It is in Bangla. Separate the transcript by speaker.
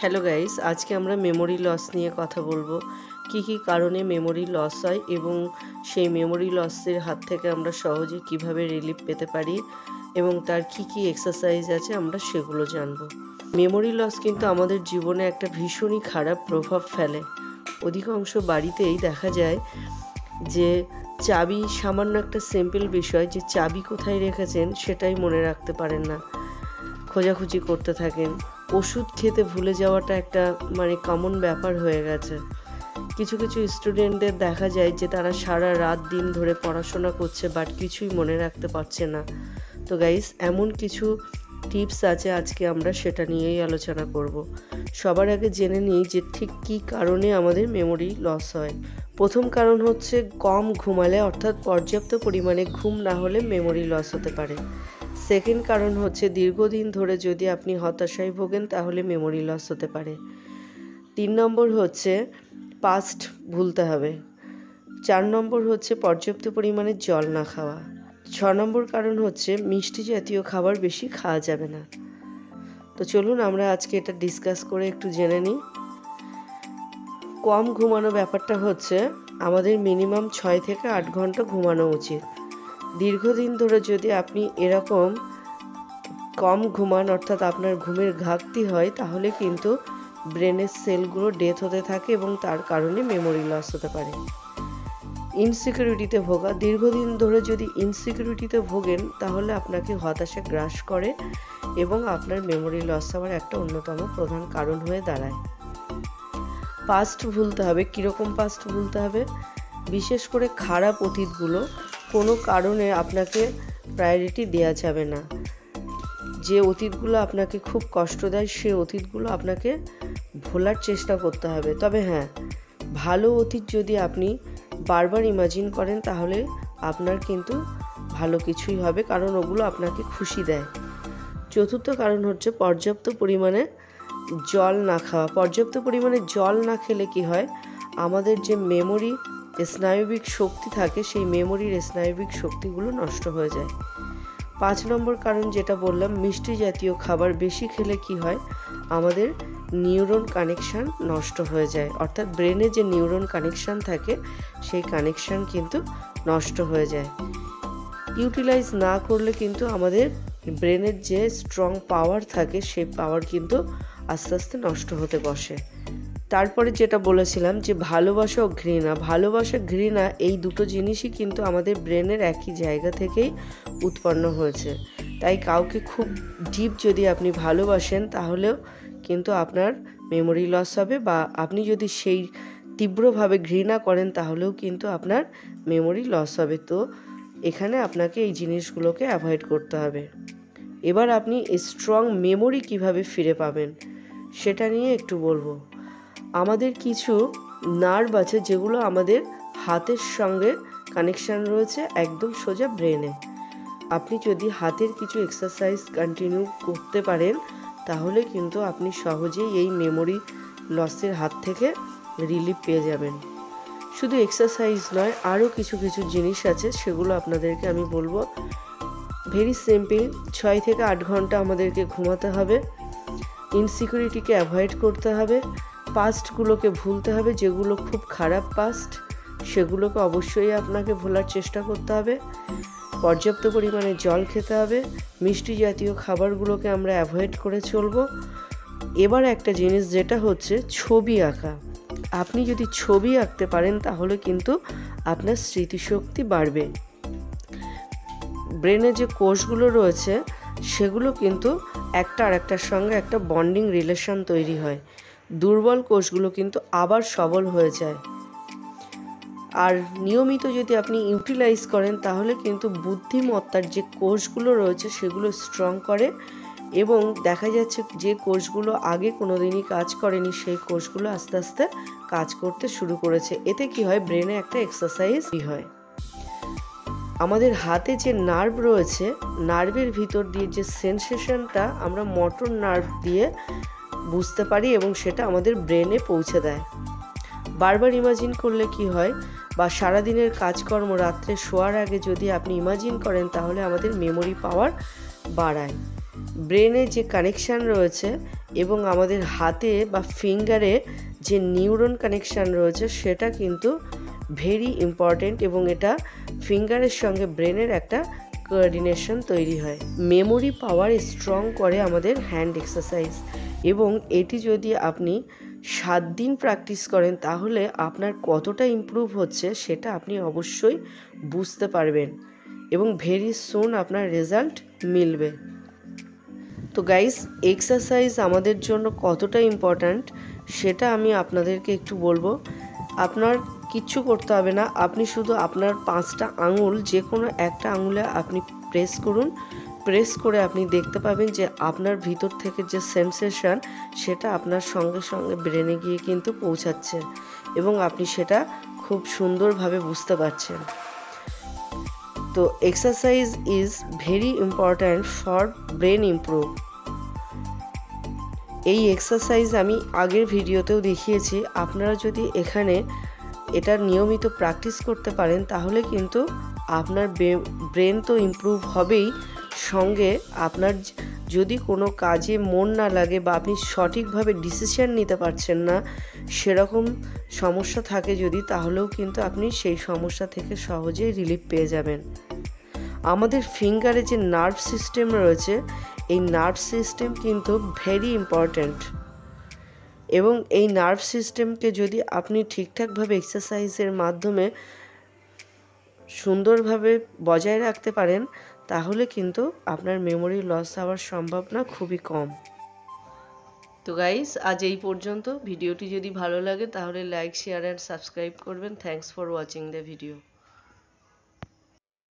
Speaker 1: হ্যালো গাইস, আজকে আমরা মেমোরি লস নিয়ে কথা বলবো। কি কারণে মেমোরি লস হয় এবং সেই মেমোরি লসের হাত থেকে আমরা সহজে কিভাবে রিলিফ পেতে পারি এবং তার কি এক্সারসাইজ আছে আমরা সেগুলো জানবো। মেমোরি লস কিন্তু আমাদের জীবনে একটা ভীষণই খারাপ প্রভাব ফেলে। অধিকাংশ বাড়িতেই দেখা যায় যে চাবি, সামান্য একটা সিম্পল বিষয় যে চাবি কোথায় রেখেছেন সেটাই মনে রাখতে পারেন না, খোঁজাখুঁজি করতে থাকেন। ওষুধ খেতে ভুলে যাওয়াটা একটা কমন ব্যাপার হয়ে গেছে। কিছু স্টুডেন্টদের দেখা যায় যে তারা সারা রাত দিন ধরে পড়াশোনা করছে বাট কিছুই মনে রাখতে পারছে না। তো গাইস, এমন কিছু টিপস আছে, আজকে আমরা সেটা নিয়েই আলোচনা করব। সবার আগে জেনে নিই যে ঠিক কী কারণে আমাদের মেমোরি লস হয়। প্রথম কারণ হচ্ছে কম ঘুমালে, অর্থাৎ পর্যাপ্ত পরিমাণে ঘুম না হলে মেমোরি লস হতে পারে। সেকেন্ড কারণ হচ্ছে দীর্ঘদিন ধরে যদি আপনি হতাশায় ভোগেন তাহলে মেমোরি লস হতে পারে। 3 নম্বর হচ্ছে পাস্ট ভুলতে হবে। 4 নম্বর হচ্ছে পর্যাপ্ত পরিমাণে জল না খাওয়া। 6 নম্বর কারণ হচ্ছে মিষ্টি জাতীয় খাবার বেশি খাওয়া যাবে না। তো চলুন আমরা আজকে এটা ডিসকাস করে একটু জেনে নিই। কম ঘুমানো ব্যাপারটা হচ্ছে আমাদের মিনিমাম 6 থেকে 8 ঘন্টা ঘুমানো উচিত। দীর্ঘদিন ধরে যদি আপনি এরকম কম ঘুমান, অর্থাৎ আপনার ঘুমের ঘাটতি হয়, তাহলে কিন্তু ব্রেনের সেলগুলো ডেথ হতে থাকে এবং তার কারণে মেমোরি লস হতে পারে। ইনসিকিউরিটিতে ভোগা, দীর্ঘদিন ধরে যদি ইনসিকিউরিটিতে ভোগেন তাহলে আপনাকে হতাশা গ্রাস করে এবং আপনার মেমোরি লস হওয়ার একটা অন্যতম প্রধান কারণ হয়ে দাঁড়ায়। পাস্ট ভুলতে হবে। কীরকম পাস্ট ভুলতে হবে? বিশেষ করে খারাপ অতীতগুলো কোনো কারণে আপনাকে প্রায়োরিটি দেওয়া যাবে না। যে অতীতগুলো আপনাকে খুব কষ্ট দেয় সে অতীতগুলো আপনাকে ভোলার চেষ্টা করতে হবে। তবে হ্যাঁ, ভালো অতীত যদি আপনি বারবার ইমাজিন করেন তাহলে আপনার কিন্তু ভালো কিছুই হবে, কারণ ওগুলো আপনাকে খুশি দেয়। চতুর্থ কারণ হচ্ছে পর্যাপ্ত পরিমাণে জল না খাওয়া। পর্যাপ্ত পরিমাণে জল না খেলে কি হয়, আমাদের যে মেমোরি স্নায়বিক শক্তি থাকে সেই মেমোরির স্নায়বিক শক্তিগুলো নষ্ট হয়ে যায়। 5 নম্বর কারণ যেটা বললাম, মিষ্টি জাতীয় খাবার বেশি খেলে কি হয়, আমাদের নিউরন কানেকশান নষ্ট হয়ে যায়, অর্থাৎ ব্রেনে যে নিউরন কানেকশান থাকে সেই কানেকশান কিন্তু নষ্ট হয়ে যায়। ইউটিলাইজ না করলে কিন্তু আমাদের ব্রেনের যে স্ট্রং পাওয়ার থাকে সেই পাওয়ার কিন্তু আস্তে আস্তে নষ্ট হতে বসে। তারপরে যেটা বলেছিলাম যে ভালোবাসা ও ঘৃণা। ভালোবাসা ঘৃণা এই দুটো জিনিসই কিন্তু আমাদের ব্রেনের একই জায়গা থেকেই উৎপন্ন হয়েছে। তাই কাউকে খুব ডিপ যদি আপনি ভালোবাসেন তাহলেও কিন্তু আপনার মেমোরি লস হবে, বা আপনি যদি সেই তীব্রভাবে ঘৃণা করেন তাহলেও কিন্তু আপনার মেমোরি লস হবে। তো এখানে আপনাকে এই জিনিসগুলোকে অ্যাভয়েড করতে হবে। এবার আপনি স্ট্রং মেমোরি কিভাবে ফিরে পাবেন সেটা নিয়ে একটু বলবো। আমাদের কিছু নার্ভ আছে যেগুলো আমাদের হাতের সঙ্গে কানেকশান রয়েছে একদম সোজা ব্রেনে। আপনি যদি হাতের কিছু এক্সারসাইজ কন্টিনিউ করতে পারেন তাহলে কিন্তু আপনি সহজেই এই মেমোরি লসের হাত থেকে রিলিফ পেয়ে যাবেন। শুধু এক্সারসাইজ নয়, আরও কিছু জিনিস আছে, সেগুলো আপনাদেরকে আমি বলবো। ভেরি সিম্পল, 6 থেকে 8 ঘন্টা আমাদেরকে ঘুমাতে হবে। ইনসিকিউরিটিকে অ্যাভয়েড করতে হবে। পাস্টগুলোকে ভুলতে হবে, যেগুলো খুব খারাপ পাস্ট সেগুলোকে অবশ্যই আপনাকে ভোলার চেষ্টা করতে হবে। পর্যাপ্ত পরিমাণে জল খেতে হবে। মিষ্টি জাতীয় খাবারগুলোকে আমরা অ্যাভয়েড করে চলব। এবার একটা জিনিস যেটা হচ্ছে ছবি আঁকা। আপনি যদি ছবি আঁকতে পারেন তাহলে কিন্তু আপনার স্মৃতিশক্তি বাড়বে। ব্রেনে যে কোষগুলো রয়েছে সেগুলো কিন্তু একটা আর একটার সঙ্গে একটা বন্ডিং রিলেশন তৈরি হয়। দুর্বল কোষগুলো কিন্তু আবার সবল হয়ে যায়। আর নিয়মিত যদি আপনি ইউটিলাইজ করেন তাহলে কিন্তু বুদ্ধিমত্তার যে কোষগুলো রয়েছে সেগুলো স্ট্রং করে, এবং দেখা যাচ্ছে যে কোষগুলো আগে কোনোদিনই কাজ করেনি সেই কোষগুলো আস্তে আস্তে কাজ করতে শুরু করেছে। এতে কি হয়, ব্রেনে একটা এক্সারসাইজ হয়। আমাদের হাতে যে নার্ভ রয়েছে, নার্ভের ভিতর দিয়ে যে সেন্সেশনটা আমরা মোটর নার্ভ দিয়ে বুঝতে পারি এবং সেটা আমাদের ব্রেনে পৌঁছে দেয়। বারবার ইমাজিন করলে কি হয়, বা সারাদিনের কাজকর্ম রাত্রে শোয়ার আগে যদি আপনি ইমাজিন করেন তাহলে আমাদের মেমোরি পাওয়ার বাড়ায়। ব্রেনে যে কানেকশান রয়েছে এবং আমাদের হাতে বা ফিঙ্গারে যে নিউরন কানেকশান রয়েছে সেটা কিন্তু ভেরি ইম্পর্টেন্ট, এবং এটা ফিঙ্গারের সঙ্গে ব্রেনের একটা কোঅর্ডিনেশন তৈরি হয়। মেমোরি পাওয়ার স্ট্রং করে আমাদের হ্যান্ড এক্সারসাইজ, এবং এটি যদি আপনি 7 দিন প্র্যাকটিস করেন তাহলে আপনার কতটা ইমপ্রুভ হচ্ছে সেটা আপনি অবশ্যই বুঝতে পারবেন, এবং ভেরি সুন আপনার রেজাল্ট মিলবে। তো গাইস, এক্সারসাইজ আমাদের জন্য কতটা ইম্পর্ট্যান্ট সেটা আমি আপনাদেরকে একটু বলবো। আপনার কিচ্ছু করতে হবে না, আপনি শুধু আপনার 5টা আঙুল যে কোনো একটা আঙুলে আপনি প্রেস করুন। প্রেস করে আপনি দেখতে পাবেন যে আপনার ভিতর থেকে যে সেন্সেশন সেটা আপনার সঙ্গে সঙ্গে ব্রেনে গিয়ে কিন্তু পৌঁছাচ্ছে, এবং আপনি সেটা খুব সুন্দরভাবে বুঝতে পারছেন। তো exercise is very important for brain improve. এই এক্সারসাইজ আমি আগের ভিডিওতেও দেখিয়েছি। আপনারা যদি এখানে এটা নিয়মিত প্র্যাকটিস করতে পারেন তাহলে কিন্তু আপনার ব্রেন তো ইমপ্রুভ হবেই, সঙ্গে আপনার যদি কোনো কাজে মন না লাগে বা আপনি সঠিকভাবে ডিসিশন নিতে পারছেন না, সেরকম সমস্যা থাকে যদি, তাহলেও কিন্তু আপনি সেই সমস্যা থেকে সহজেই রিলিফ পেয়ে যাবেন। আমাদের ফিঙ্গারে যে নার্ভ সিস্টেম রয়েছে, এই নার্ভ সিস্টেম কিন্তু ভেরি ইম্পর্ট্যান্ট, এবং এই নার্ভ সিস্টেমকে যদি আপনি ঠিকঠাকভাবে এক্সারসাইজের মাধ্যমে সুন্দরভাবে বজায় রাখতে পারেন তাহলে কিন্তু আপনার মেমোরি লস হওয়ার সম্ভাবনা খুবই কম। তো গাইস, আজ এই পর্যন্ত। ভিডিওটি যদি ভালো লাগে তাহলে লাইক, শেয়ার অ্যান্ড সাবস্ক্রাইব করবেন। Thanks for watching the video.